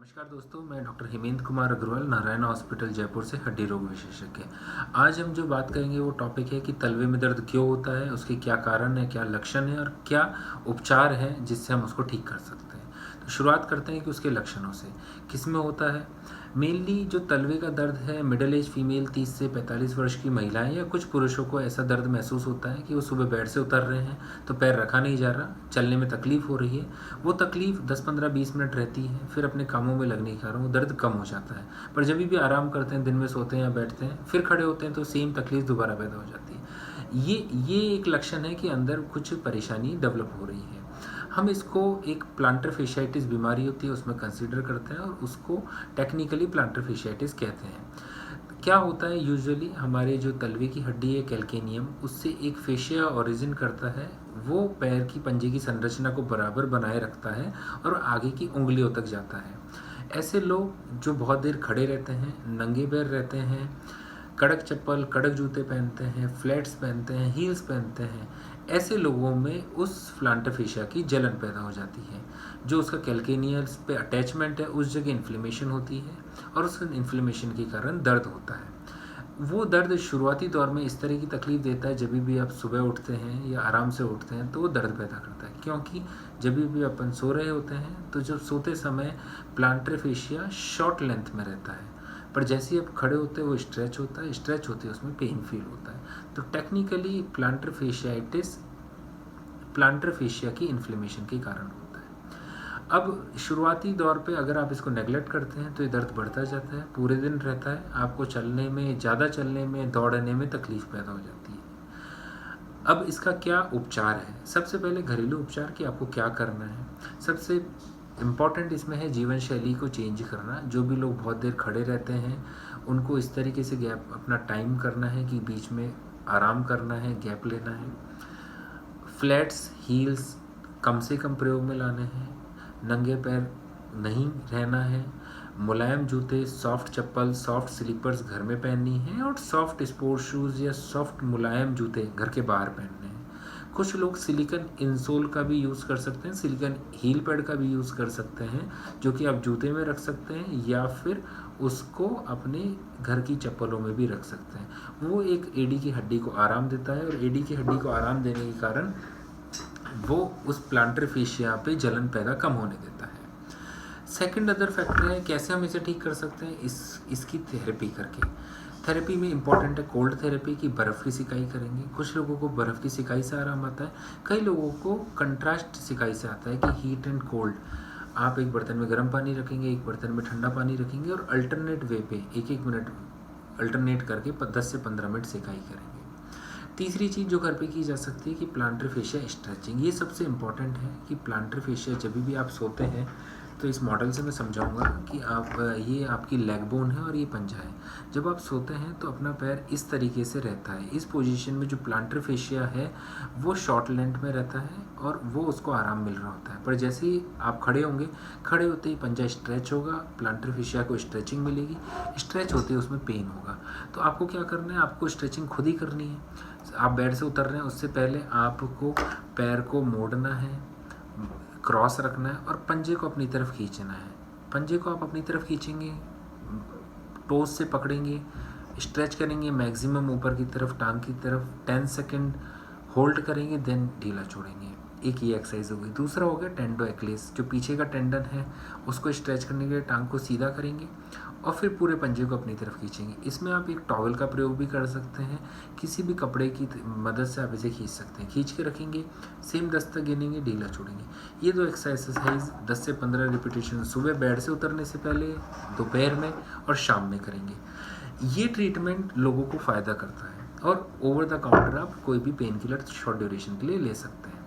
नमस्कार दोस्तों, मैं डॉक्टर हेमेंद्र कुमार अग्रवाल, नारायण हॉस्पिटल जयपुर से हड्डी रोग विशेषज्ञ। आज हम जो बात करेंगे वो टॉपिक है कि तलवे में दर्द क्यों होता है, उसके क्या कारण है, क्या लक्षण है और क्या उपचार है जिससे हम उसको ठीक कर सकते हैं। तो शुरुआत करते हैं कि उसके लक्षणों से किस में होता है। मेनली जो तलवे का दर्द है, मिडिल एज फीमेल 30 से 45 वर्ष की महिलाएं या कुछ पुरुषों को ऐसा दर्द महसूस होता है कि वो सुबह बेड से उतर रहे हैं तो पैर रखा नहीं जा रहा, चलने में तकलीफ हो रही है। वो तकलीफ 10-15-20 मिनट रहती है, फिर अपने कामों में लगने के कारण वो दर्द कम हो जाता है। पर जब भी आराम करते हैं, दिन में सोते हैं या बैठते हैं, फिर खड़े होते हैं तो सेम तकलीफ दोबारा पैदा हो जाती है। ये एक लक्षण है कि अंदर कुछ परेशानी डेवलप हो रही है। हम इसको एक प्लांटर फेशियाइटिस बीमारी होती है उसमें कंसीडर करते हैं और उसको टेक्निकली प्लांटर फेशियाइटिस कहते हैं। क्या होता है, यूजुअली हमारे जो तलवे की हड्डी है कैल्केनियम, उससे एक फेशिया ओरिजिन करता है। वो पैर की पंजे की संरचना को बराबर बनाए रखता है और आगे की उंगलियों तक जाता है। ऐसे लोग जो बहुत देर खड़े रहते हैं, नंगे पैर रहते हैं, कड़क चप्पल कड़क जूते पहनते हैं, फ्लैट्स पहनते हैं, हील्स पहनते हैं, ऐसे लोगों में उस प्लांटर फेशिया की जलन पैदा हो जाती है। जो उसका कैल्केनियल्स पे अटैचमेंट है उस जगह इन्फ्लेमेशन होती है और उस इन्फ्लेमेशन के कारण दर्द होता है। वो दर्द शुरुआती दौर में इस तरह की तकलीफ देता है, जब भी आप सुबह उठते हैं या आराम से उठते हैं तो वो दर्द पैदा करता है, क्योंकि जब भी अपन सो रहे होते हैं तो जब सोते समय प्लांटर फेशिया शॉर्ट लेंथ में रहता है, पर जैसे ही आप खड़े होते हैं वो स्ट्रेच होता है, स्ट्रेच होते हैं उसमें पेन फील होता है। तो technically planter fasciitis plantar fascia की इन्फ्लेमेशन के कारण होता है। अब शुरुआती दौर पे अगर आप इसको नेगलेक्ट करते हैं तो ये दर्द बढ़ता जाता है, पूरे दिन रहता है, आपको चलने में, ज़्यादा चलने में, दौड़ने में तकलीफ पैदा हो जाती है। अब इसका क्या उपचार है? सबसे पहले घरेलू उपचार कि आपको क्या करना है। सबसे इम्पॉर्टेंट इसमें है जीवन शैली को चेंज करना। जो भी लोग बहुत देर खड़े रहते हैं उनको इस तरीके से गैप अपना टाइम करना है कि बीच में आराम करना है, गैप लेना है। फ्लैट्स हील्स कम से कम प्रयोग में लाने हैं, नंगे पैर नहीं रहना है, मुलायम जूते, सॉफ्ट चप्पल, सॉफ्ट स्लीपर्स घर में पहननी है और सॉफ्ट स्पोर्ट्स शूज़ या सॉफ्ट मुलायम जूते घर के बाहर पहनने हैं। कुछ लोग सिलिकॉन इंसोल का भी यूज़ कर सकते हैं, सिलिकॉन हील पैड का भी यूज़ कर सकते हैं, जो कि आप जूते में रख सकते हैं या फिर उसको अपने घर की चप्पलों में भी रख सकते हैं। वो एक एडी की हड्डी को आराम देता है और एडी की हड्डी को आराम देने के कारण वो उस प्लांटर फेशिया पे जलन पैदा कम होने देता है। सेकंड अदर फैक्टर है कैसे हम इसे ठीक कर सकते हैं, इसकी थेरेपी करके। थेरेपी में इंपॉर्टेंट है कोल्ड थेरेपी की, बर्फ़ की सिकाई करेंगे। कुछ लोगों को बर्फ़ की सिकाई से आराम आता है, कई लोगों को कंट्रास्ट सिकाई से आता है कि हीट एंड कोल्ड। आप एक बर्तन में गर्म पानी रखेंगे, एक बर्तन में ठंडा पानी रखेंगे और अल्टरनेट वे पे 1-1 मिनट अल्टरनेट करके 10 से 15 मिनट सिकाई करेंगे। तीसरी चीज़ जो घर पे की जा सकती है कि प्लांटर फेशिया स्ट्रेचिंग। ये सबसे इम्पॉर्टेंट है कि प्लांटर फेशिया जब भी आप सोते हैं तो इस मॉडल से मैं समझाऊंगा कि ये आपकी लेग बोन है और ये पंजा है। जब आप सोते हैं तो अपना पैर इस तरीके से रहता है, इस पोजीशन में जो प्लांटर फेशिया है वो शॉर्ट लेंथ में रहता है और वो उसको आराम मिल रहा होता है। पर जैसे ही आप खड़े होंगे, खड़े होते ही पंजा स्ट्रेच होगा, प्लांटर फेशिया को स्ट्रेचिंग मिलेगी, स्ट्रेच होते ही उसमें पेन होगा। तो आपको क्या करना है, आपको स्ट्रेचिंग खुद ही करनी है। आप बेड से उतर रहे हैं उससे पहले आपको पैर को मोड़ना है, क्रॉस रखना है और पंजे को अपनी तरफ खींचना है। पंजे को आप अपनी तरफ खींचेंगे, टोज से पकड़ेंगे, स्ट्रेच करेंगे मैक्सिमम ऊपर की तरफ, टांग की तरफ, 10 सेकेंड होल्ड करेंगे, देन ढीला छोड़ेंगे। एक ये एक्सरसाइज हो गई। दूसरा हो गया टेंडो एक्लेस, जो पीछे का टेंडन है उसको स्ट्रेच करने के लिए टांग को सीधा करेंगे और फिर पूरे पंजे को अपनी तरफ खींचेंगे। इसमें आप एक टॉवल का प्रयोग भी कर सकते हैं, किसी भी कपड़े की मदद से आप इसे खींच सकते हैं। खींच के रखेंगे, सेम 10 तक गिनेंगे, ढीला छोड़ेंगे। ये दो एक्सरसाइज 10 से 15 रिपीटेशन सुबह बेड से उतरने से पहले, दोपहर में और शाम में करेंगे। ये ट्रीटमेंट लोगों को फ़ायदा करता है और ओवर द काउंटर आप कोई भी पेन किलर शॉर्ट ड्यूरेशन के लिए ले सकते हैं।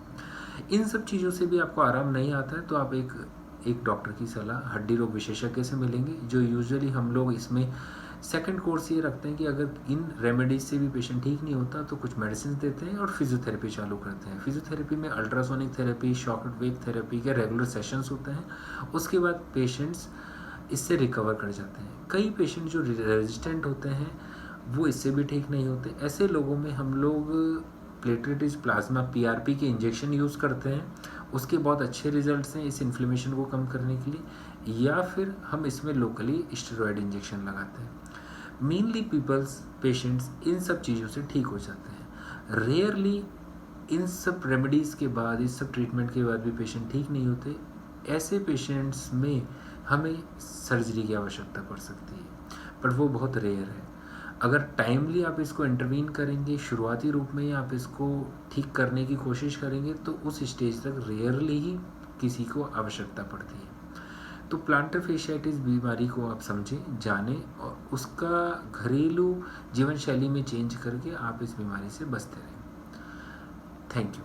इन सब चीज़ों से भी आपको आराम नहीं आता है तो आप एक डॉक्टर की सलाह हड्डी रोग विशेषज्ञ से मिलेंगे। जो यूजुअली हम लोग इसमें सेकंड कोर्स ये रखते हैं कि अगर इन रेमेडीज से भी पेशेंट ठीक नहीं होता तो कुछ मेडिसिन देते हैं और फिजियोथेरेपी चालू करते हैं। फिजियोथेरेपी में ultrasonic therapy, shock wave therapy के रेगुलर सेशंस होते हैं। उसके बाद पेशेंट्स इससे रिकवर कर जाते हैं। कई पेशेंट जो रेजिस्टेंट होते हैं वो इससे भी ठीक नहीं होते। ऐसे लोगों में हम लोग प्लेटलेट प्लाज्मा PRP के इंजेक्शन यूज़ करते हैं। उसके बहुत अच्छे रिजल्ट्स हैं इस इन्फ्लेमेशन को कम करने के लिए। या फिर हम इसमें लोकली स्टेरॉयड इंजेक्शन लगाते हैं। मेनली पेशेंट्स इन सब चीज़ों से ठीक हो जाते हैं। रेयरली इन सब रेमेडीज़ के बाद, इस सब ट्रीटमेंट के बाद भी पेशेंट ठीक नहीं होते। ऐसे पेशेंट्स में हमें सर्जरी की आवश्यकता पड़ सकती है, पर वो बहुत रेयर है। अगर टाइमली आप इसको इंटरवीन करेंगे, शुरुआती रूप में ही आप इसको ठीक करने की कोशिश करेंगे, तो उस स्टेज तक रेयरली ही किसी को आवश्यकता पड़ती है। तो प्लांटर फेशियाइटिस बीमारी को आप समझें, जानें और उसका घरेलू जीवन शैली में चेंज करके आप इस बीमारी से बचते रहें। Thank you.